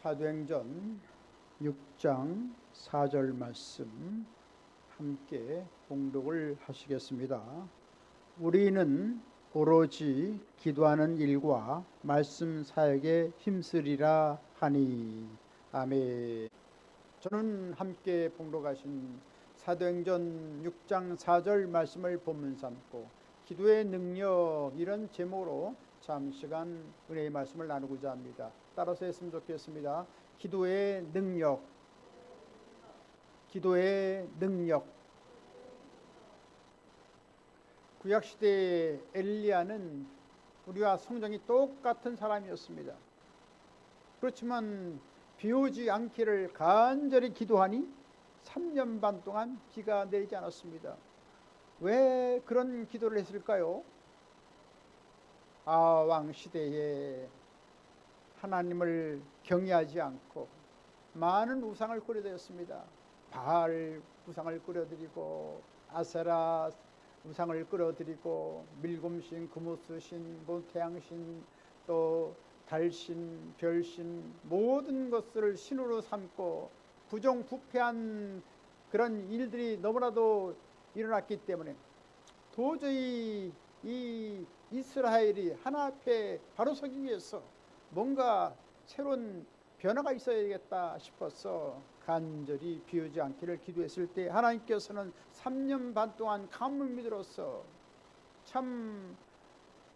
사도행전 6장 4절 말씀 함께 봉독을 하시겠습니다. 우리는 오로지 기도하는 일과 말씀 사역에 힘쓰리라 하니. 아멘. 저는 함께 봉독하신 사도행전 6장 4절 말씀을 본문 삼고 기도의 능력, 이런 제목으로 잠시간 은혜의 말씀을 나누고자 합니다. 따라서 했으면 좋겠습니다. 기도의 능력, 기도의 능력. 구약시대의 엘리야는 우리와 성정이 똑같은 사람이었습니다. 그렇지만 비 오지 않기를 간절히 기도하니 3년 반 동안 비가 내리지 않았습니다. 왜 그런 기도를 했을까요? 아왕 시대에 하나님을 경외하지 않고 많은 우상을 꾸려드렸습니다. 바알 우상을 꾸려드리고 아세라 우상을 끌어들이고 밀곰신, 금우스신, 태양신, 또 달신, 별신, 모든 것을 신으로 삼고 부정부패한 그런 일들이 너무나도 일어났기 때문에 도저히 이 이스라엘이 하나 앞에 바로 서기 위해서 뭔가 새로운 변화가 있어야겠다 싶어서 간절히 비 오지 않기를 기도했을 때 하나님께서는 3년 반 동안 가뭄이 들어서 참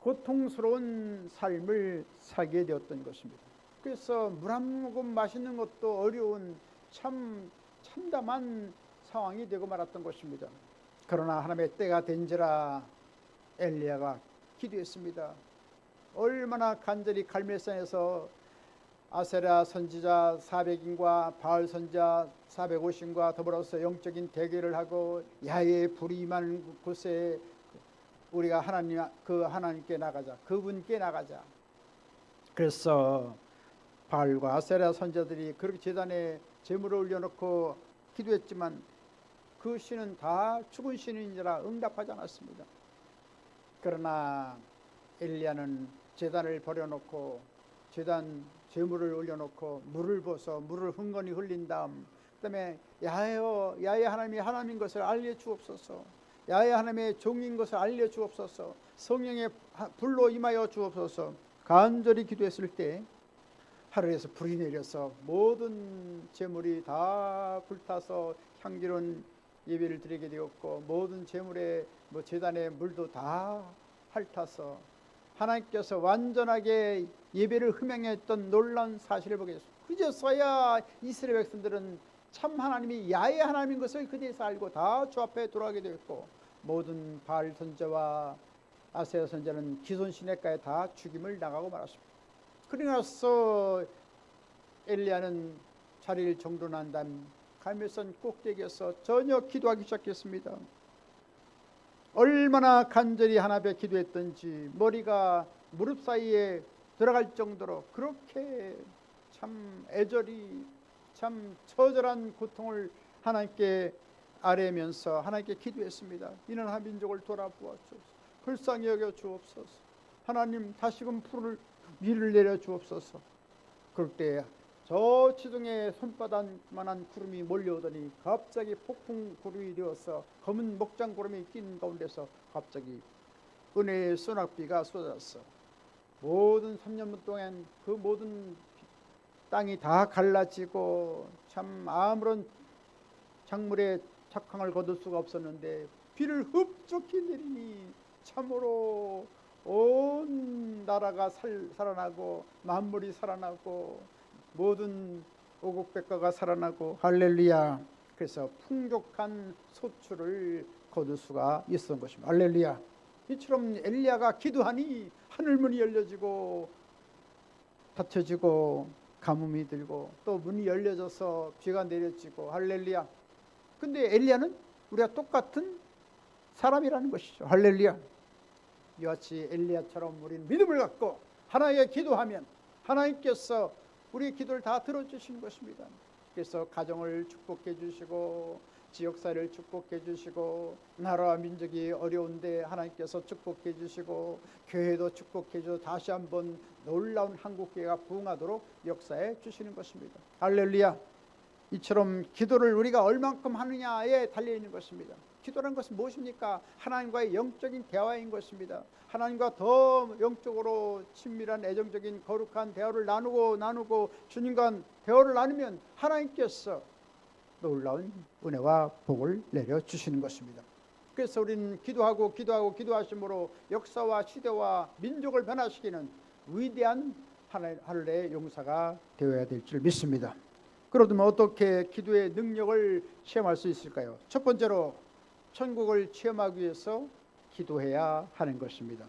고통스러운 삶을 살게 되었던 것입니다. 그래서 물 한 모금 마시는 것도 어려운 참 참담한 상황이 되고 말았던 것입니다. 그러나 하나님의 때가 된지라 엘리야가 기도했습니다. 얼마나 간절히 갈멜산에서 아세라 선지자 400인과 바알 선지자 450인과 더불어서 영적인 대결을 하고 야외의 불이 임하는 곳에 우리가 하나님께 나가자, 그분께 나가자. 그래서 바알과 아세라 선지자들이 그렇게 제단에 제물을 올려놓고 기도했지만 그 신은 다 죽은 신인지라 응답하지 않았습니다. 그러나 엘리야는 제단을 버려놓고 제단 제물을 올려놓고 물을 부어서 물을 흥건히 흘린 다음 그다음에 야훼 하나님이 하나님인 것을 알려주옵소서, 야훼 하나님의 종인 것을 알려주옵소서, 성령의 불로 임하여 주옵소서 간절히 기도했을 때 하늘에서 불이 내려서 모든 제물이 다 불타서 향기로운 예배를 드리게 되었고 모든 제물의 제단의 물도 다 핥아서 하나님께서 완전하게 예배를 흠양했던 놀라운 사실을 보게 됐습니다. 그제서야 이스라엘 백성들은 참 하나님이 야훼 하나님인 것을 그제서 알고 다 주 앞에 돌아가게 되었고 모든 바알 선지자와 아세라 선지자는 기손 시내가에 다 죽임을 당하고 말았습니다. 그러고 나서 엘리야는 자리를 정돈한 다음 갈멜산 꼭대기에서 저녁 기도하기 시작했습니다. 얼마나 간절히 하나님께 기도했던지 머리가 무릎 사이에 들어갈 정도로 그렇게 참 애절히 참 처절한 고통을 하나님께 아뢰면서 하나님께 기도했습니다. 이는 한 민족을 돌아보았소서, 불쌍히 여겨 주옵소서, 하나님 다시금 비를 내려 주옵소서. 그럴 때 저 지중해 손바닥만한 구름이 몰려오더니 갑자기 폭풍 구름이 되어서 검은 목장 구름이 낀 가운데서 갑자기 은혜의 소낙비가 쏟아졌어. 모든 3년 동안 그 모든 땅이 다 갈라지고 참 아무런 작물의 작황을 거둘 수가 없었는데 비를 흡족히 내리니 참으로 온 나라가 살아나고 만물이 살아나고 모든 오곡백과가 살아나고 할렐루야. 그래서 풍족한 소출을 거둘 수가 있었던 것입니다. 할렐루야. 이처럼 엘리야가 기도하니 하늘문이 열려지고 닫혀지고 가뭄이 들고 또 문이 열려져서 비가 내려지고 할렐루야. 근데 엘리야는 우리가 똑같은 사람이라는 것이죠. 할렐루야. 이같이 엘리야처럼 우리는 믿음을 갖고 하나님께 기도하면 하나님께서 우리의 기도를 다 들어주시는 것입니다. 그래서 가정을 축복해 주시고 지역사회를 축복해 주시고 나라와 민족이 어려운데 하나님께서 축복해 주시고 교회도 축복해 주셔서 다시 한번 놀라운 한국교회가 부흥하도록 역사해 주시는 것입니다. 할렐루야. 이처럼 기도를 우리가 얼만큼 하느냐에 달려있는 것입니다. 기도라는 것은 무엇입니까? 하나님과의 영적인 대화인 것입니다. 하나님과 더 영적으로 친밀한 애정적인 거룩한 대화를 나누고 주님과 대화를 나누면 하나님께서 놀라운 은혜와 복을 내려주시는 것입니다. 그래서 우리는 기도하심으로 역사와 시대와 민족을 변화시키는 위대한 하늘의 용사가 되어야 될 줄 믿습니다. 그러면 어떻게 기도의 능력을 체험할 수 있을까요? 첫 번째로 천국을 체험하기 위해서 기도해야 하는 것입니다.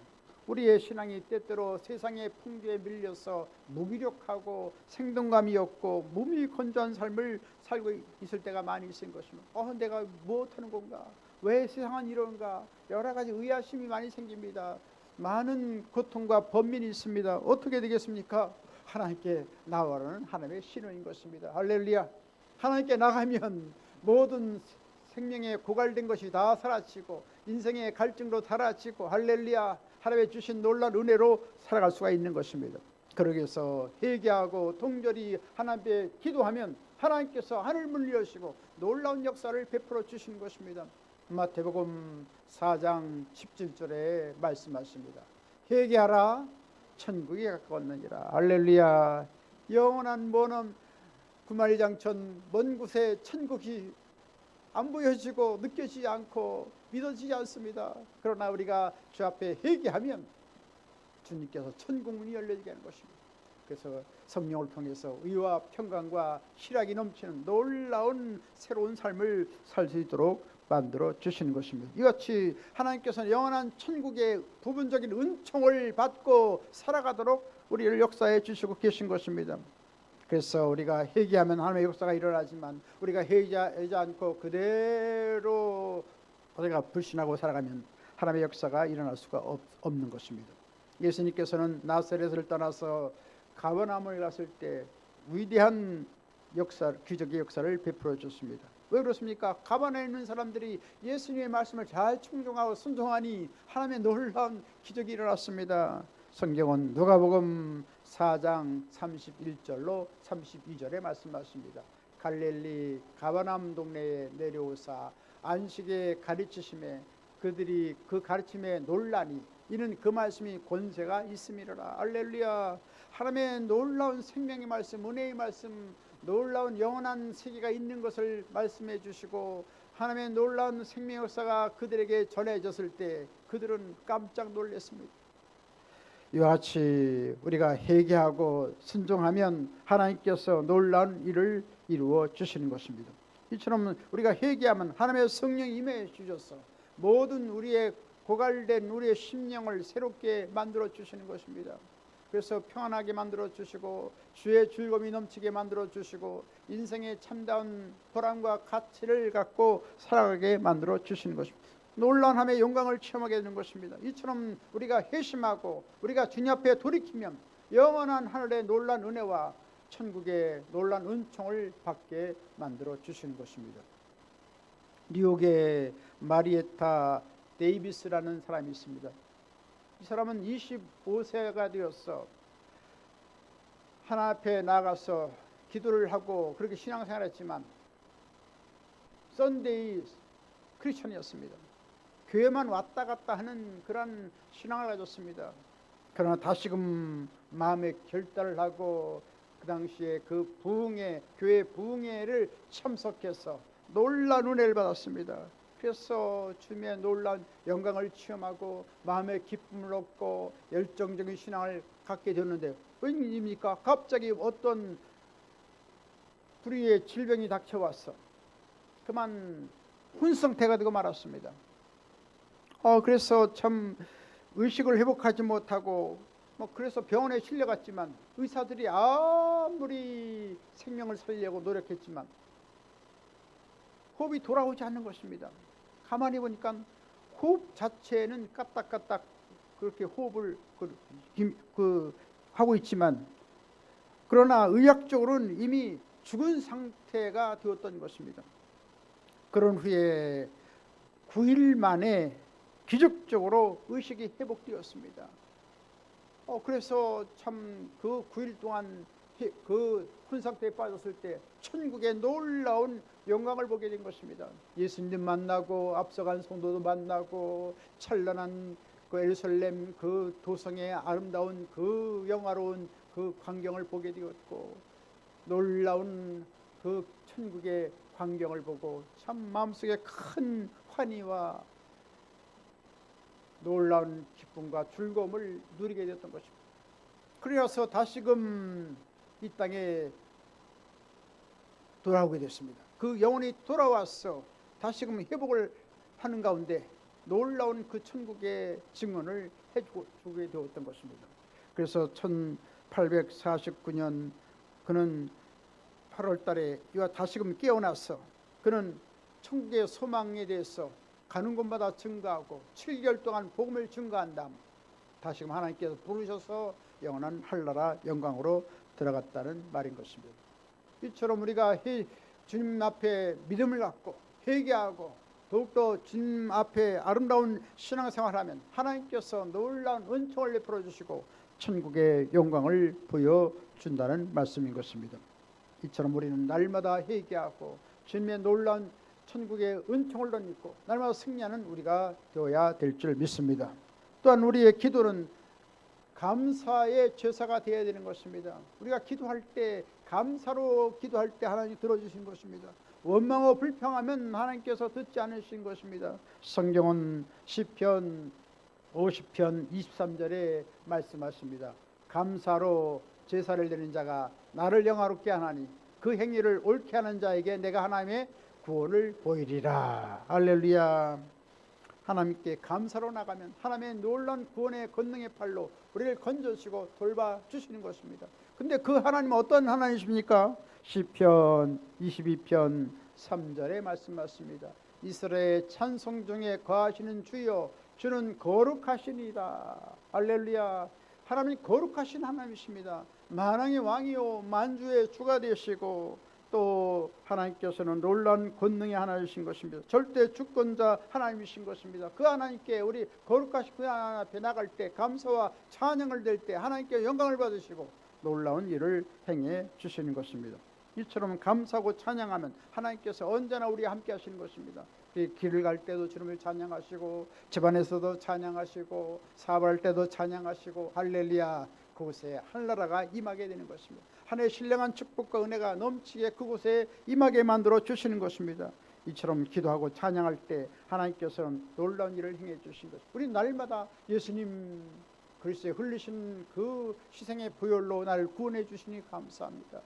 우리의 신앙이 때때로 세상의 풍조에 밀려서 무기력하고 생동감이 없고 몸이 건조한 삶을 살고 있을 때가 많이 있을 것입니다. 내가 무엇하는 건가? 왜 세상은 이런가? 여러 가지 의아심이 많이 생깁니다. 많은 고통과 번민이 있습니다. 어떻게 되겠습니까? 하나님께 나아가는 하나님의 신호인 것입니다. 할렐루야. 하나님께 나가면 모든 생명에 고갈된 것이 다 사라지고 인생의 갈증도 사라지고 할렐루야, 하나님의 주신 놀라운 은혜로 살아갈 수가 있는 것입니다. 그러기 위해서 회개하고 동절히 하나님께 기도하면 하나님께서 하늘문을 여시고 놀라운 역사를 베풀어 주시는 것입니다. 마태복음 4장 17절에 말씀하십니다. 회개하라, 천국이 가까웠느니라. 할렐루야. 영원한 먼 구마리장천 먼 곳에 천국이 안 보여지고 느껴지지 않고 믿어지지 않습니다. 그러나 우리가 주 앞에 회개하면 주님께서 천국문이 열려지게 하는 것입니다. 그래서 성령을 통해서 의와 평강과 희락이 넘치는 놀라운 새로운 삶을 살 수 있도록 만들어 주시는 것입니다. 이같이 하나님께서는 영원한 천국의 부분적인 은총을 받고 살아가도록 우리를 역사해 주시고 계신 것입니다. 그래서 우리가 회개하면 하나님의 역사가 일어나지만 우리가 회개하지 않고 그대로 우리가 불신하고 살아가면 하나님의 역사가 일어날 수가 없는 것입니다. 예수님께서는 나사렛을 떠나서 가버나움을 갔을 때 위대한 역사, 기적의 역사를 베풀어 줬습니다. 왜 그렇습니까? 가버나움에 있는 사람들이 예수님의 말씀을 잘 충성하고 순종하니 하나님의 놀라운 기적이 일어났습니다. 성경은 누가복음 4장 31절로 32절에 말씀하십니다. 갈릴리 가버나움 동네에 내려오사 안식에 가르치심에 그들이 그 가르침에 놀라니 이는 그 말씀이 권세가 있음이로라. 할렐루야. 하나님의 놀라운 생명의 말씀, 은혜의 말씀, 놀라운 영원한 세계가 있는 것을 말씀해 주시고 하나님의 놀라운 생명 역사가 그들에게 전해졌을 때 그들은 깜짝 놀랐습니다. 이와 같이 우리가 회개하고 순종하면 하나님께서 놀라운 일을 이루어 주시는 것입니다. 이처럼 우리가 회개하면 하나님의 성령이 임해 주셔서 모든 우리의 고갈된 우리의 심령을 새롭게 만들어 주시는 것입니다. 그래서 평안하게 만들어 주시고 주의 즐거움이 넘치게 만들어 주시고 인생의 참다운 보람과 가치를 갖고 살아가게 만들어 주시는 것입니다. 놀라운 하나님의 영광을 체험하게 되는 것입니다. 이처럼 우리가 회심하고 우리가 주님 앞에 돌이키면 영원한 하늘의 놀라운 은혜와 천국의 놀라운 은총을 받게 만들어 주시는 것입니다. 뉴욕의 마리에타 데이비스라는 사람이 있습니다. 이 사람은 25세가 되어서 하나님 앞에 나가서 기도를 하고 그렇게 신앙생활을 했지만 썬데이 크리스천이었습니다. 교회만 왔다 갔다 하는 그런 신앙을 가졌습니다. 그러나 다시금 마음의 결단을 하고 그 당시에 그 부흥회, 교회 부흥회를 참석해서 놀라운 은혜를 받았습니다. 그래서 주님의 놀라운 영광을 체험하고 마음의 기쁨을 얻고 열정적인 신앙을 갖게 되었는데 웬일입니까? 갑자기 어떤 불의의 질병이 닥쳐와서 그만 혼성태가 되고 말았습니다. 그래서 참 의식을 회복하지 못하고 그래서 병원에 실려갔지만 의사들이 아무리 생명을 살리려고 노력했지만 호흡이 돌아오지 않는 것입니다. 가만히 보니까 호흡 자체는 까딱까딱 그렇게 호흡을 하고 있지만 그러나 의학적으로는 이미 죽은 상태가 되었던 것입니다. 그런 후에 9일 만에 기적적으로 의식이 회복되었습니다. 그래서 참 그 9일 동안 그 혼상태에 빠졌을 때 천국의 놀라운 영광을 보게 된 것입니다. 예수님 만나고 앞서간 성도도 만나고 찬란한 그 예루살렘 그 도성의 아름다운 그 영화로운 그 광경을 보게 되었고, 놀라운 그 천국의 광경을 보고 참 마음속에 큰 환희와 놀라운 기쁨과 즐거움을 누리게 되었던 것입니다. 그래서 다시금 이 땅에 돌아오게 됐습니다. 그 영혼이 돌아와서 다시금 회복을 하는 가운데 놀라운 그 천국의 증언을 해주게 되었던 것입니다. 그래서 1849년 그는 8월 달에 이와 다시금 깨어나서 그는 천국의 소망에 대해서 가는 곳마다 증거하고 7개월 동안 복음을 증거한 다음 다시금 하나님께서 부르셔서 영원한 한나라 영광으로 들어갔다는 말인 것입니다. 이처럼 우리가 주님 앞에 믿음을 갖고 회개하고 더욱더 주님 앞에 아름다운 신앙생활을 하면 하나님께서 놀라운 은총을 베풀어 주시고 천국의 영광을 보여준다는 말씀인 것입니다. 이처럼 우리는 날마다 회개하고 주님의 놀라운 천국의 은총을 얻고 날마다 승리하는 우리가 되어야 될 줄 믿습니다. 또한 우리의 기도는 감사의 제사가 되어야 되는 것입니다. 우리가 기도할 때 감사로 기도할 때 하나님이 들어주신 것입니다. 원망하고 불평하면 하나님께서 듣지 않으신 것입니다. 성경은 시편 50편 23절에 말씀하십니다. 감사로 제사를 드리는 자가 나를 영화롭게 하나니 그 행위를 옳게 하는 자에게 내가 하나님의 구원을 보이리라. 할렐루야. 하나님께 감사로 나가면 하나님의 놀라운 구원의 권능의 팔로 우리를 건져주시고 돌봐주시는 것입니다. 근데 그 하나님은 어떤 하나님이십니까? 시편 22편 3절에 말씀하십니다. 이스라엘의 찬송 중에 거하시는 주여 주는 거룩하시니이다. 할렐루야. 하나님이 거룩하신 하나님이십니다. 만왕의 왕이요 만주의 주가 되시고 또 하나님께서는 놀라운 권능의 하나님이신 것입니다. 절대 주권자 하나님이신 것입니다. 그 하나님께 우리 거룩하신 그 하나님 앞에 나갈 때 감사와 찬양을 될 때 하나님께 영광을 받으시고 놀라운 일을 행해 주시는 것입니다. 이처럼 감사하고 찬양하면 하나님께서 언제나 우리와 함께 하시는 것입니다. 길을 갈 때도 주님을 찬양하시고 집안에서도 찬양하시고 사업할 때도 찬양하시고 할렐루야. 그곳에 한나라가 임하게 되는 것입니다. 하나님의 신령한 축복과 은혜가 넘치게 그곳에 임하게 만들어 주시는 것입니다. 이처럼 기도하고 찬양할 때 하나님께서는 놀라운 일을 행해 주신 것. 우리 날마다 예수님 그리스도의 흘리신 그 희생의 보혈로 나를 구원해 주시니 감사합니다.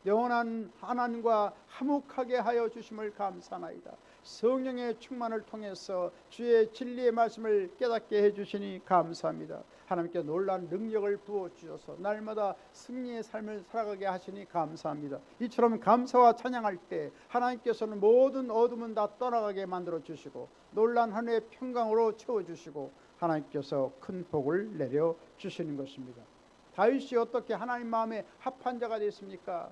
영원한 하나님과 화목하게 하여 주심을 감사하나이다. 성령의 충만을 통해서 주의 진리의 말씀을 깨닫게 해주시니 감사합니다. 하나님께 놀라운 능력을 부어주셔서 날마다 승리의 삶을 살아가게 하시니 감사합니다. 이처럼 감사와 찬양할 때 하나님께서는 모든 어둠은 다 떠나가게 만들어 주시고 놀라운 하늘의 평강으로 채워주시고 하나님께서 큰 복을 내려 주시는 것입니다. 다윗이 어떻게 하나님 마음에 합한 자가 됐습니까?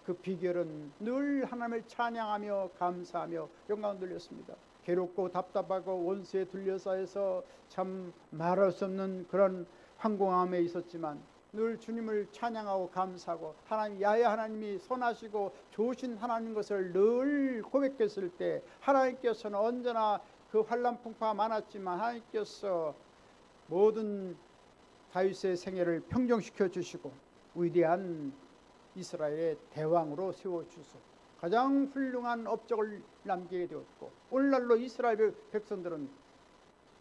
그 비결은 늘 하나님을 찬양하며 감사하며 영광을 돌렸습니다. 괴롭고 답답하고 원수에 둘러싸여서 참 말할 수 없는 그런 황공함에 있었지만 늘 주님을 찬양하고 감사하고 하나님 야훼 하나님이 선하시고 좋으신 하나님 것을 늘 고백했을 때 하나님께서는 언제나 그 환난 풍파가 많았지만 하나님께서 모든 다윗의 생애를 평정시켜 주시고 위대한 이스라엘의 대왕으로 세워주소 가장 훌륭한 업적을 남기게 되었고 오늘날로 이스라엘 백성들은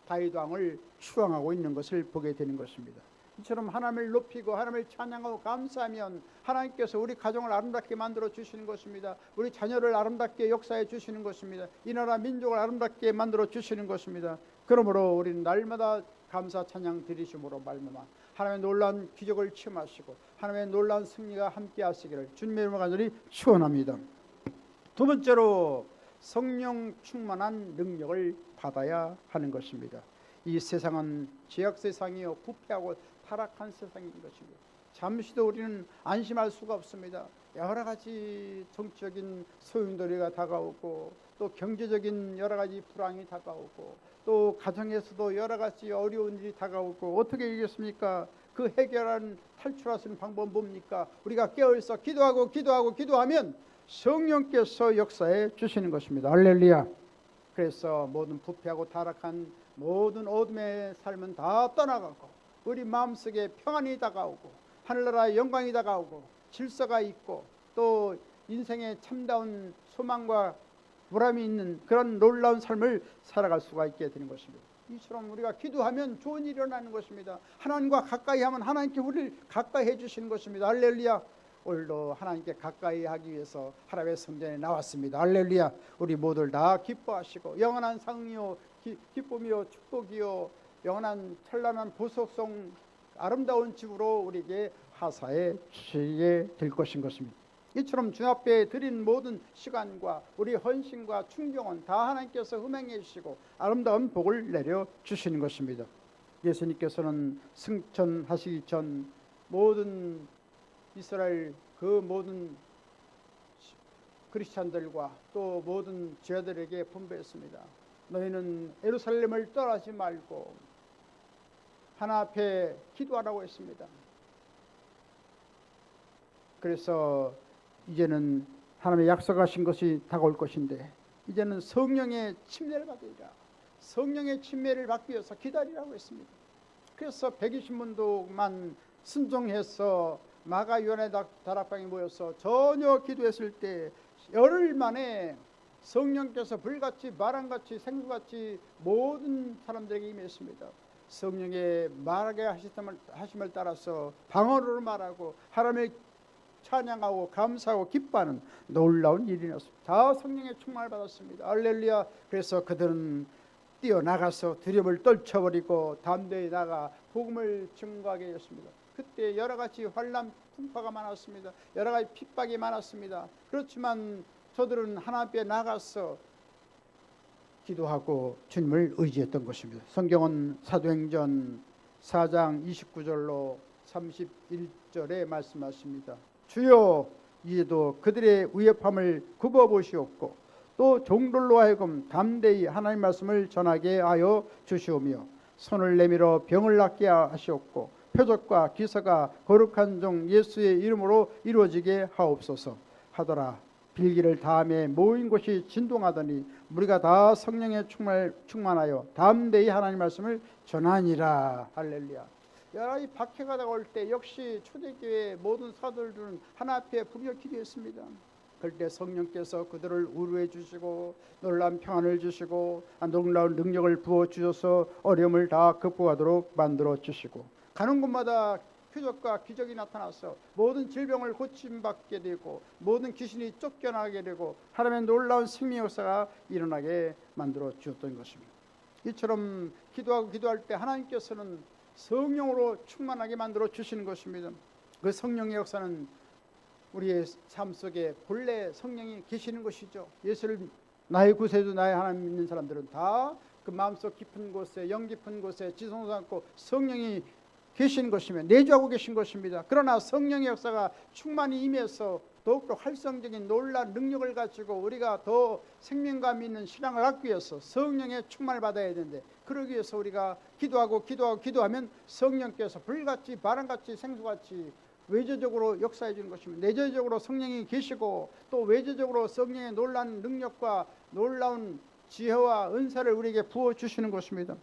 다윗 왕을 추앙하고 있는 것을 보게 되는 것입니다. 이처럼 하나님을 높이고 하나님을 찬양하고 감사하면 하나님께서 우리 가정을 아름답게 만들어 주시는 것입니다. 우리 자녀를 아름답게 역사해 주시는 것입니다. 이 나라 민족을 아름답게 만들어 주시는 것입니다. 그러므로 우리는 날마다 감사 찬양 드리심으로 말미암아 하나님의 놀라운 기적을 체험하시고 하나님의 놀라운 승리가 함께 하시기를 주님의 이름으로 간절히 축원합니다. 두 번째로 성령 충만한 능력을 받아야 하는 것입니다. 이 세상은 죄악 세상이요 부패하고 타락한 세상인 것입니다. 잠시도 우리는 안심할 수가 없습니다. 여러 가지 정치적인 소용돌이가 다가오고 또 경제적인 여러 가지 불황이 다가오고 또 가정에서도 여러 가지 어려운 일이 다가오고 어떻게 이겼습니까? 그 해결하는 탈출할 수 있는 방법은 뭡니까? 우리가 깨어있어 기도하면 성령께서 역사해 주시는 것입니다. 할렐루야. 그래서 모든 부패하고 타락한 모든 어둠의 삶은 다 떠나가고 우리 마음속에 평안이 다가오고 하늘나라의 영광이 다가오고 질서가 있고 또 인생의 참다운 소망과 보람이 있는 그런 놀라운 삶을 살아갈 수가 있게 되는 것입니다. 이처럼 우리가 기도하면 좋은 일이 일어나는 것입니다. 하나님과 가까이 하면 하나님께 우리를 가까이 해주시는 것입니다. 할렐루야. 오늘도 하나님께 가까이 하기 위해서 하나님의 성전에 나왔습니다. 할렐루야. 우리 모두를 다 기뻐하시고 영원한 상이요 기쁨이요 축복이요 영원한 찬란한 보석성 아름다운 집으로 우리에게 하사해 주시게 될 것인 것입니다. 이처럼 주 앞에 드린 모든 시간과 우리 헌신과 충경은 다 하나님께서 흠행해 주시고 아름다운 복을 내려 주시는 것입니다. 예수님께서는 승천하시기 전 모든 이스라엘 그 모든 크리스찬들과 또 모든 제자들에게 분배했습니다. 너희는 예루살렘을 떠나지 말고 하나 앞에 기도하라고 했습니다. 그래서 이제는 하나님의 약속하신 것이 다가올 것인데 이제는 성령의 침례를 받으리라. 성령의 침례를 받기 위해서 기다리라고 했습니다. 그래서 120문도만 순종해서 마가 요한의 다락방에 모여서 전혀 기도했을 때 열흘 만에 성령께서 불같이 바람같이 생수같이 모든 사람들에게 임했습니다. 성령의 말하게 하심을 따라서 방언으로 말하고 하나님의 찬양하고 감사하고 기뻐하는 놀라운 일이었습니다. 다 성령의 충만을 받았습니다. 할렐루야. 그래서 그들은 뛰어나가서 두려움을 떨쳐버리고 담대히 나가 복음을 증거하게 되었습니다. 그때 여러 가지 환난 풍파가 많았습니다. 여러 가지 핍박이 많았습니다. 그렇지만 저들은 하나님 앞에 나가서 기도하고 주님을 의지했던 것입니다. 성경은 사도행전 4장 29절로 31절에 말씀하십니다. 주여 이제도 그들의 위협함을 굽어보시옵고 또 종들로 하여금 담대히 하나님 말씀을 전하게 하여 주시오며 손을 내밀어 병을 낫게 하시옵고 표적과 기사가 거룩한 종 예수의 이름으로 이루어지게 하옵소서 하더라. 빌기를 다음에 모인 곳이 진동하더니 우리가 다 성령에 충만하여 담대히 하나님 말씀을 전하니라. 할렐루야. 여러 가지 박해가 다가올 때 역시 초대교회 모든 사도들은 하나 앞에 부르짖어 기도했습니다. 그럴 때 성령께서 그들을 위로해 주시고 놀라운 평안을 주시고 놀라운 능력을 부어 주셔서 어려움을 다 극복하도록 만들어 주시고 가는 곳마다 표적과 기적이 나타나서 모든 질병을 고침받게 되고 모든 귀신이 쫓겨나게 되고 하나님의 놀라운 생명 역사가 일어나게 만들어 주었던 것입니다. 이처럼 기도할 때 하나님께서는 성령으로 충만하게 만들어 주시는 것입니다. 그 성령의 역사는 우리의 삶 속에 본래 성령이 계시는 것이죠. 예수를 나의 구세주 나의 하나님 믿는 사람들은 다 그 마음속 깊은 곳에 영 깊은 곳에 지성소 않고 성령이 계신 것이며 내주하고 계신 것입니다. 그러나 성령의 역사가 충만히 임해서 더욱더 활성적인 놀라운 능력을 가지고 우리가 더 생명감 있는 신앙을 갖기 위해서 성령의 충만을 받아야 되는데 그러기 위해서 우리가 기도하면 성령께서 불같이 바람같이 생수같이 외조적으로 역사해 주는 것입니다. 내재적으로 성령이 계시고 또 외조적으로 성령의 놀라운 능력과 놀라운 지혜와 은사를 우리에게 부어주시는 것입니다.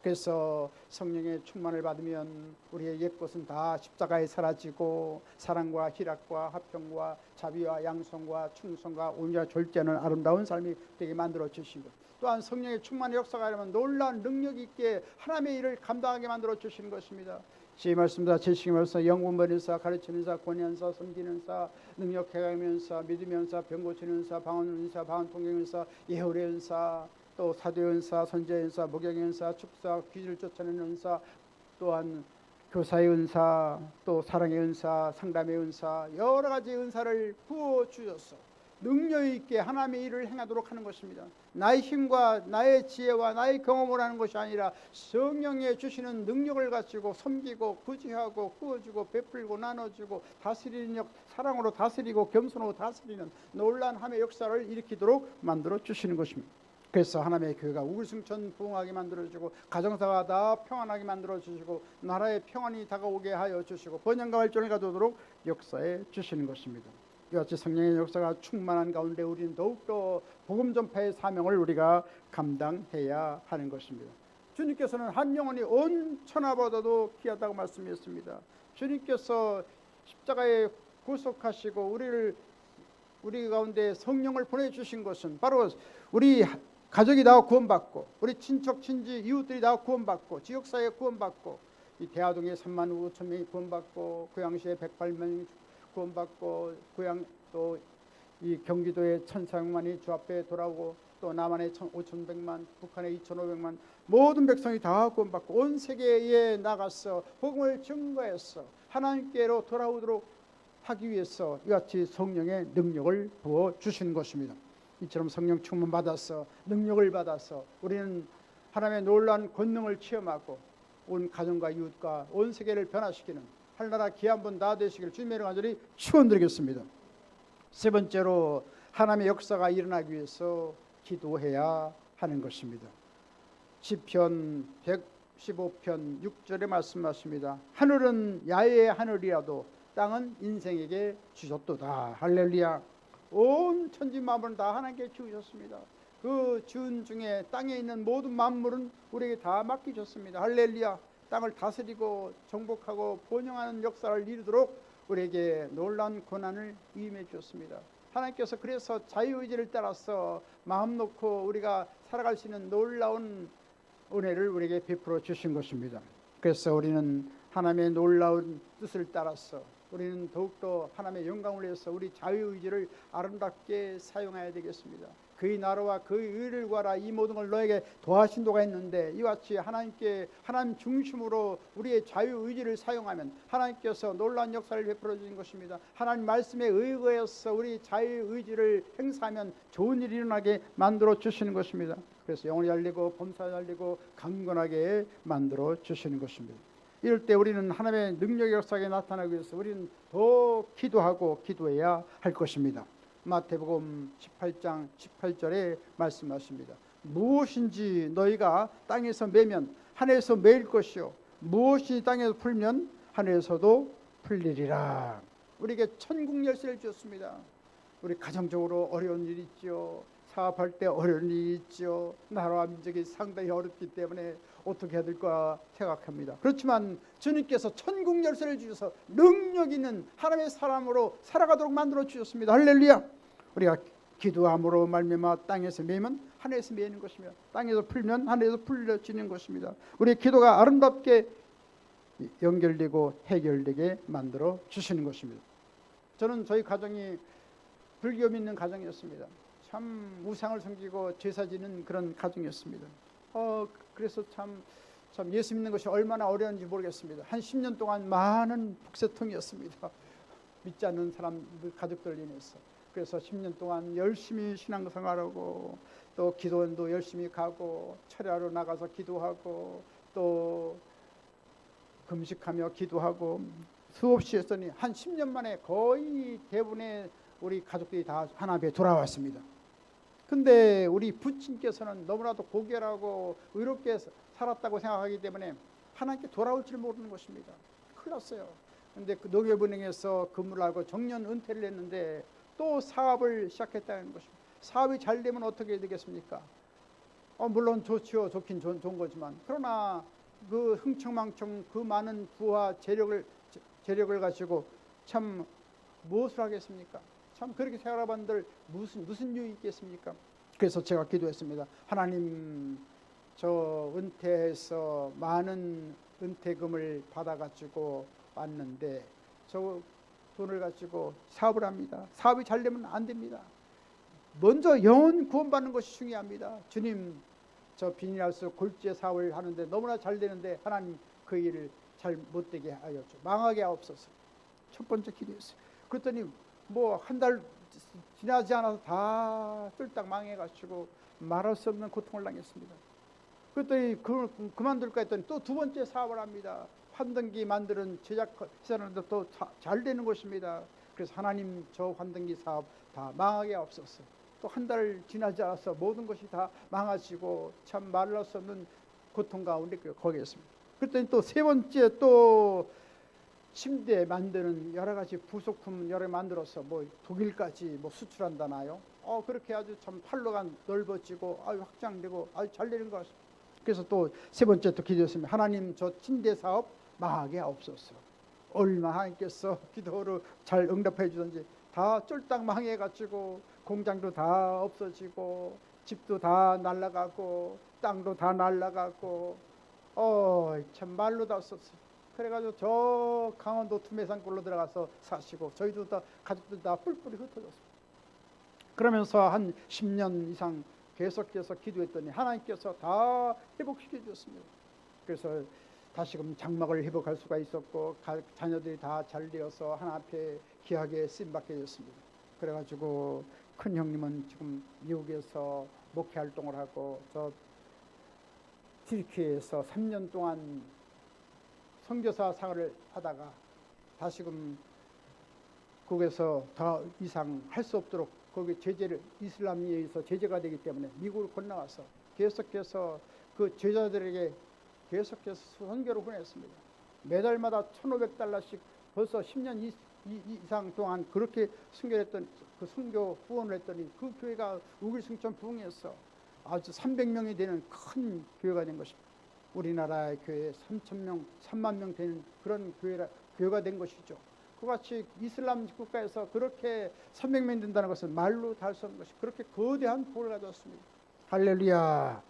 그래서 성령의 충만을 받으면 우리의 옛것은 다 십자가에 사라지고 사랑과 희락과 화평과 자비와 양성과 충성과 온유와 절제하는 아름다운 삶이 되게 만들어 주신 것. 또한 성령의 충만의 역사가 이러면 놀라운 능력 있게 하나님의 일을 감당하게 만들어 주시는 것입니다. 제 말씀다 지식이면서 영분별인사 가르치는사 권위한사 섬기는사 능력 해가면서 믿으면서 병 고치는사 방언은사 방언 통경은사 예언의 은사 또 사도의 은사 선지자의 은사 목양의 은사 축사 귀신을 쫓아내는 은사 또한 교사의 은사 또 사랑의 은사 상담의 은사 여러 가지 은사를 부어 주셔서 능력 있게 하나님의 일을 행하도록 하는 것입니다. 나의 힘과 나의 지혜와 나의 경험을 하는 것이 아니라 성령의 주시는 능력을 가지고 섬기고 구제하고 구워주고 베풀고 나눠주고 다스리는 사랑으로 다스리고 겸손으로 다스리는 놀라운 하나님의 역사를 일으키도록 만들어 주시는 것입니다. 그래서 하나님의 교회가 우글승천부흥하게 만들어주고 가정사가 다 평안하게 만들어주시고 나라의 평안이 다가오게 하여 주시고 번영과 발전을 가져오도록 역사해 주시는 것입니다. 이같이 성령의 역사가 충만한 가운데 우리는 더욱더 복음 전파의 사명을 우리가 감당해야 하는 것입니다. 주님께서는 한 영혼이 온 천하보다도 귀하다고 말씀했습니다. 주님께서 십자가에 구속하시고 우리 가운데 성령을 보내주신 것은 바로 우리 가족이 다 구원받고 우리 친척 친지 이웃들이 다 구원받고 지역사회 구원받고 이 대하동에 3만 5천 명이 구원받고 고양시에 108명이 구원받고 고양 또 이 경기도에 1,400만이 주 앞에 돌아오고 또 남한에 5,100만 북한에 2,500만 모든 백성이 다 구원받고 온 세계에 나가서 복음을 증거해서 하나님께로 돌아오도록 하기 위해서 이같이 성령의 능력을 부어주시는 것입니다. 이처럼 성령 충만 받아서 능력을 받아서 우리는 하나님의 놀라운 권능을 체험하고 온 가정과 이웃과 온 세계를 변화시키는 하늘나라 귀한 분 다 되시기를 주님의 이름으로 간절히 축원드리겠습니다. 세 번째로 하나님의 역사가 일어나기 위해서 기도해야 하는 것입니다. 시편 115편 6절에 말씀하십니다. 하늘은 야외의 하늘이라도 땅은 인생에게 주셨도다. 할렐루야. 온 천지 만물은 다 하나님께 주셨습니다. 그 지은 중에 땅에 있는 모든 만물은 우리에게 다 맡기셨습니다. 할렐루야. 땅을 다스리고 정복하고 번영하는 역사를 이루도록 우리에게 놀라운 권한을 위임해 주셨습니다. 하나님께서 그래서 자유의지를 따라서 마음 놓고 우리가 살아갈 수 있는 놀라운 은혜를 우리에게 베풀어 주신 것입니다. 그래서 우리는 하나님의 놀라운 뜻을 따라서 우리는 더욱더 하나님의 영광을 위해서 우리 자유의지를 아름답게 사용해야 되겠습니다. 그의 나라와 그의 의를 구하라. 이 모든 걸 너에게 더하신 도가 있는데 이와 같이 하나님께 하나님 중심으로 우리의 자유의지를 사용하면 하나님께서 놀라운 역사를 베풀어 주신 것입니다. 하나님 말씀에 의거해서 우리 자유의지를 행사하면 좋은 일이 일어나게 만들어 주시는 것입니다. 그래서 영혼이 열리고 범사가 열리고 강건하게 만들어 주시는 것입니다. 이럴 때 우리는 하나님의 능력의 역사에 나타나기 위해서 우리는 더 기도하고 기도해야 할 것입니다. 마태복음 18장 18절에 말씀하십니다. 무엇인지 너희가 땅에서 매면 하늘에서 매일 것이요 무엇이 땅에서 풀면 하늘에서도 풀리리라. 우리에게 천국 열쇠를 주었습니다. 우리 가정적으로 어려운 일이 있죠. 사업할 때 어려운 일이 있죠. 나라와 민족이 상당히 어렵기 때문에 어떻게 해야 될까 생각합니다. 그렇지만 주님께서 천국 열쇠를 주셔서 능력 있는 하나님의 사람으로 살아가도록 만들어 주셨습니다. 할렐루야. 우리가 기도함으로 말미암아 땅에서 매면 하늘에서 매는 것이며 땅에서 풀면 하늘에서 풀려지는 것입니다. 우리의 기도가 아름답게 연결되고 해결되게 만들어 주시는 것입니다. 저는 저희 가정이 불교 믿는 가정이었습니다. 참 우상을 섬기고 제사 지는 그런 가정이었습니다. 그래서 참 예수 믿는 것이 얼마나 어려운지 모르겠습니다. 한 10년 동안 많은 북새통이었습니다. 믿지 않는 사람들 가족들 인해서. 그래서 10년 동안 열심히 신앙생활하고 또 기도원도 열심히 가고 철야로 나가서 기도하고 또 금식하며 기도하고 수없이 했더니 한 10년 만에 거의 대부분의 우리 가족들이 다 하나님께 돌아왔습니다. 근데 우리 부친께서는 너무나도 고결하고 의롭게 살았다고 생각하기 때문에 하나님께 돌아올 줄 모르는 것입니다. 큰일 났어요. 근데 그 농협은행에서 근무를 하고 정년 은퇴를 했는데 또 사업을 시작했다는 것입니다. 사업이 잘 되면 어떻게 되겠습니까? 물론 좋지요. 좋긴 좋은 거지만 그러나 그 흥청망청 그 많은 부와 재력을 가지고 참 무엇을 하겠습니까? 참 그렇게 생활하반들 무슨 유익이 있겠습니까? 그래서 제가 기도했습니다. 하나님, 저 은퇴해서 많은 은퇴금을 받아가지고 왔는데 저 돈을 가지고 사업을 합니다. 사업이 잘 되면 안 됩니다. 먼저 영혼 구원받는 것이 중요합니다. 주님, 저 비닐하우스 골재 사업을 하는데 너무나 잘 되는데 하나님 그 일을 잘 못되게 하여 줘. 망하게 하옵소서. 첫 번째 기도했어요. 그랬더니 뭐 한 달 지나지 않아서 다 쫄딱 망해가지고 말할 수 없는 고통을 당했습니다. 그랬더니 그만둘까 했더니 또 두 번째 사업을 합니다. 환등기 만드는 제작사는데 또 잘 되는 것입니다. 그래서 하나님 저 환등기 사업 다 망하게 없었어. 또 한 달 지나지 않아서 모든 것이 다 망하시고 참 말할 수 없는 고통 가운데 거기에 있습니다. 그랬더니 또 세 번째 또 침대 만드는 여러 가지 부속품 여러 만들어서 뭐 독일까지 뭐 수출한다나요? 그렇게 아주 참 판로가 넓어지고 아주 확장되고 아주 잘 되는 것 같습니다. 그래서 또 세 번째 또 기도했습니다. 하나님 저 침대 사업 망하게 없었어. 얼마나 하나님께서 기도를 잘 응답해 주든지 다 쫄딱 망해가지고 공장도 다 없어지고 집도 다 날아가고 땅도 다 날아가고 참 말로 다 없었어. 그래가지고 저 강원도 투매산골로 들어가서 사시고 저희도 다 가족들 다 뿔뿔이 흩어졌습니다. 그러면서 한 10년 이상 계속해서 기도했더니 하나님께서 다 회복시켜 주셨습니다. 그래서 다시금 장막을 회복할 수가 있었고 자녀들이 다 잘 되어서 하나 앞에 귀하게 쓰임받게 되었습니다. 그래가지고 큰 형님은 지금 미국에서 목회 활동을 하고 저 튀르키예에서 3년 동안 선교사 상을 하다가 다시금 거기서 더 이상 할 수 없도록 거기 제재를 이슬람에 의해서 제재가 되기 때문에 미국을 건너와서 계속해서 그 제자들에게 계속해서 선교를 보냈습니다. 매달마다 $1,500씩 벌써 10년 이상 동안 그렇게 선교했던 그 선교 후원을 했더니 그 교회가 우길승천 부흥해서 아주 300명이 되는 큰 교회가 된 것입니다. 우리나라의 교회 3,000명, 3만 명 되는 그런 교회가 된 것이죠. 그같이 이슬람 국가에서 그렇게 300명 된다는 것은 말로 다 할 수 없는 것이 그렇게 거대한 복을 가졌습니다. 할렐루야.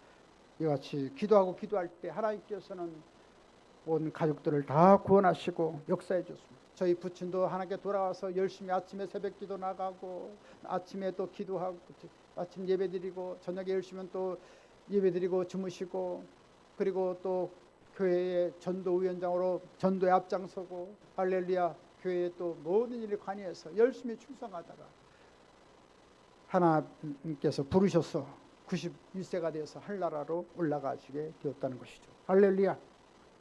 이같이 기도하고 기도할 때 하나님께서는 온 가족들을 다 구원하시고 역사해 주셨습니다. 저희 부친도 하나님께 돌아와서 열심히 아침에 새벽 기도 나가고 아침에 또 기도하고 아침 예배 드리고 저녁에 열심히 또 예배 드리고 주무시고 그리고 또 교회의 전도위원장으로 전도에 앞장서고 할렐루야 교회에 또 모든 일에 관여해서 열심히 충성하다가 하나님께서 부르셔서 91세가 되어서 하늘나라로 올라가시게 되었다는 것이죠. 할렐루야.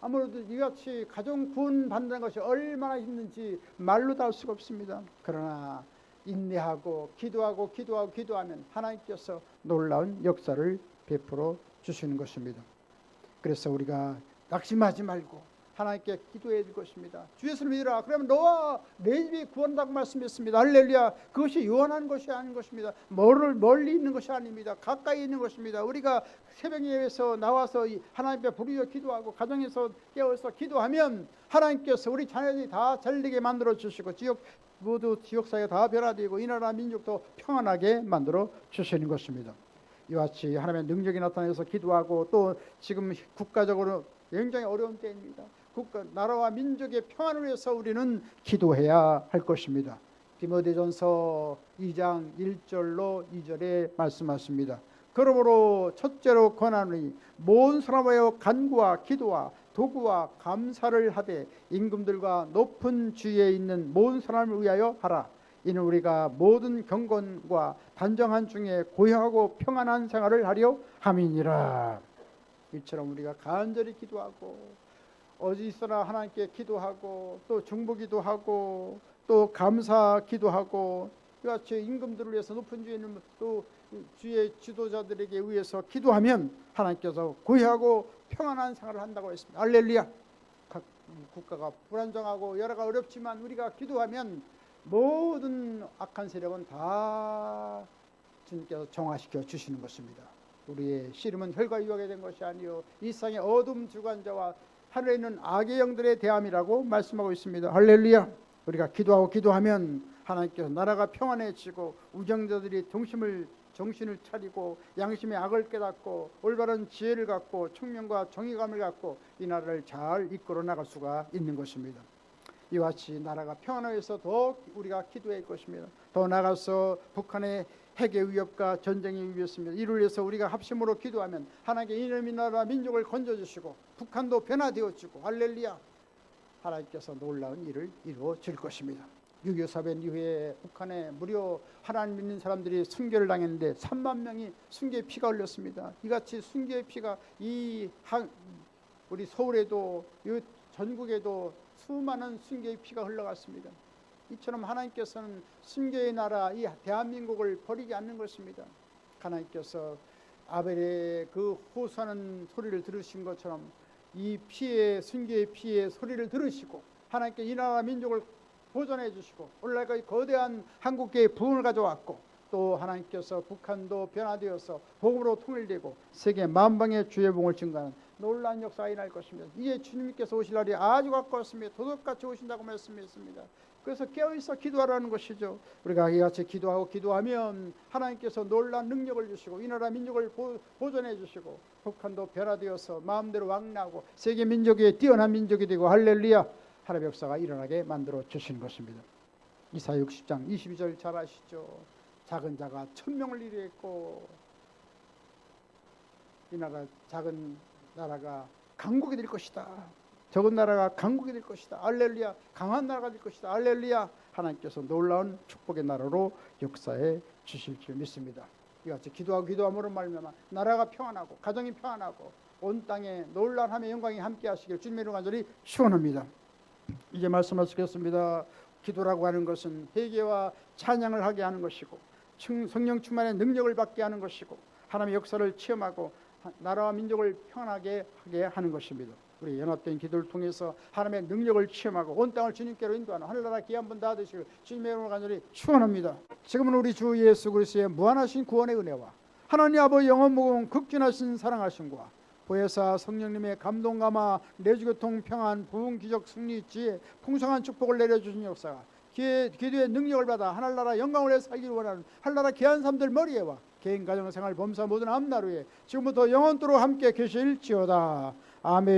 아무래도 이같이 가정 구원 받는 것이 얼마나 힘든지 말로 다 할 수가 없습니다. 그러나 인내하고 기도하면 하나님께서 놀라운 역사를 베풀어 주시는 것입니다. 그래서 우리가 낙심하지 말고 하나님께 기도해야 될 것입니다. 주 예수를 믿으라. 그러면 너와 내 집이 구원한다고 말씀했습니다. 할렐루야. 그것이 요한한 것이 아닌 것입니다. 멀리 있는 것이 아닙니다. 가까이 있는 것입니다. 우리가 새벽 예배에서 나와서 하나님 앞에 부르짖어 기도하고 가정에서 깨어서 기도하면 하나님께서 우리 자녀들이 다 잘되게 만들어 주시고 모두 지역사회가 다 변화되고 이 나라 민족도 평안하게 만들어 주시는 것입니다. 이와 같이 하나님의 능력이 나타나서 기도하고 또 지금 국가적으로 굉장히 어려운 때입니다. 나라와 민족의 평안을 위해서 우리는 기도해야 할 것입니다. 디모데전서 2장 1절로 2절에 말씀하십니다. 그러므로 첫째로 권하노니 모든 사람하여 간구와 기도와 도구와 감사를 하되 임금들과 높은 주위에 있는 모든 사람을 위하여 하라. 이는 우리가 모든 경건과 단정한 중에 고요하고 평안한 생활을 하려 함이니라. 이처럼 우리가 간절히 기도하고 어디 있으나 하나님께 기도하고 또 중보기도 하고 또 감사 기도하고 이같이 임금들을 위해서 높은 주에 있는 또 주의 지도자들에게 의해서 기도하면 하나님께서 고요하고 평안한 생활을 한다고 했습니다. 할렐루야. 각 국가가 불안정하고 여러 가지 어렵지만 우리가 기도하면 모든 악한 세력은 다 주님께서 정화시켜 주시는 것입니다. 우리의 씨름은 혈과 육에 된 것이 아니요 이 세상의 어둠 주관자와 하늘에 있는 악의 영들의 대함이라고 말씀하고 있습니다. 할렐루야. 우리가 기도하면 하나님께서 나라가 평안해지고 우정자들이 정신을 차리고 양심의 악을 깨닫고 올바른 지혜를 갖고 청명과 정의감을 갖고 이 나라를 잘 이끌어 나갈 수가 있는 것입니다. 이와 같이 나라가 평안해서 더 우리가 기도해야 할 것입니다. 더 나아가서 북한의 핵의 위협과 전쟁의 위협입니다. 이를 위해서 우리가 합심으로 기도하면 하나님께 이놈의 나라 민족을 건져주시고 북한도 변화되어지고 할렐루야 하나님께서 놀라운 일을 이루어 줄 것입니다. 6.25 사변 이후에 북한에 무려 하나님 믿는 사람들이 순교를 당했는데 3만 명이 순교의 피가 흘렸습니다. 이같이 순교의 피가 우리 서울에도 이 전국에도 수많은 순교의 피가 흘러갔습니다. 이처럼 하나님께서는 순교의 나라 이 대한민국을 버리지 않는 것입니다. 하나님께서 아벨의 그 호소하는 소리를 들으신 것처럼 이 피의 순교의 피의 소리를 들으시고 하나님께 이 나라 민족을 보존해 주시고 오늘날까지 거대한 한국계의 부흥을 가져왔고 또 하나님께서 북한도 변화되어서 복음으로 통일되고 세계 만방의 주의 복음을 증거하는 놀라운 역사가 일어날 것입니다. 이제 주님께서 오실 날이 아주 가까웠습니다. 도둑같이 오신다고 말씀했습니다. 그래서 깨어있어 기도하라는 것이죠. 우리가 이같이 기도하면 하나님께서 놀라운 능력을 주시고 이 나라 민족을 보존해 주시고 북한도 변화되어서 마음대로 왕래하고 세계 민족의 뛰어난 민족이 되고 할렐루야 하나님의 역사가 일어나게 만들어 주시는 것입니다. 이사야 60장 22절 잘 아시죠? 작은 자가 1000명을 이루었고 이 나라 작은 나라가 강국이 될 것이다. 적은 나라가 강국이 될 것이다. 할렐루야. 강한 나라가 될 것이다. 할렐루야. 하나님께서 놀라운 축복의 나라로 역사해 주실 줄 믿습니다. 이같이 기도함으로 말미암아 나라가 평안하고 가정이 평안하고 온 땅에 놀라운 하나님의 영광이 함께 하시길 주님의 이름으로 간절히 축원합니다. 이제 말씀하시겠습니다. 기도라고 하는 것은 회개와 찬양을 하게 하는 것이고 성령 충만의 능력을 받게 하는 것이고 하나님의 역사를 체험하고 나라와 민족을 평안하게 하게 하는 것입니다. 우리 연합된 기도를 통해서 하나님의 능력을 체험하고 온 땅을 주님께로 인도하는 하늘나라 기한 번 다 되시길 주님의 이름으로 간절히 축원합니다. 지금은 우리 주 예수 그리스도의 무한하신 구원의 은혜와 하나님 아버지 영원무궁 극진하신 사랑하심과 보혜사 성령님의 감동 감화 내주교통 평안 부흥 기적 승리 지혜 풍성한 축복을 내려주신 역사가 기도의 능력을 받아 하늘나라 영광을 내 살기를 원하는 하늘나라 귀한 사람들 머리에와 개인 가정생활 범사 모든 앞나루에 지금부터 영원토록 함께 계실지어다. 아멘.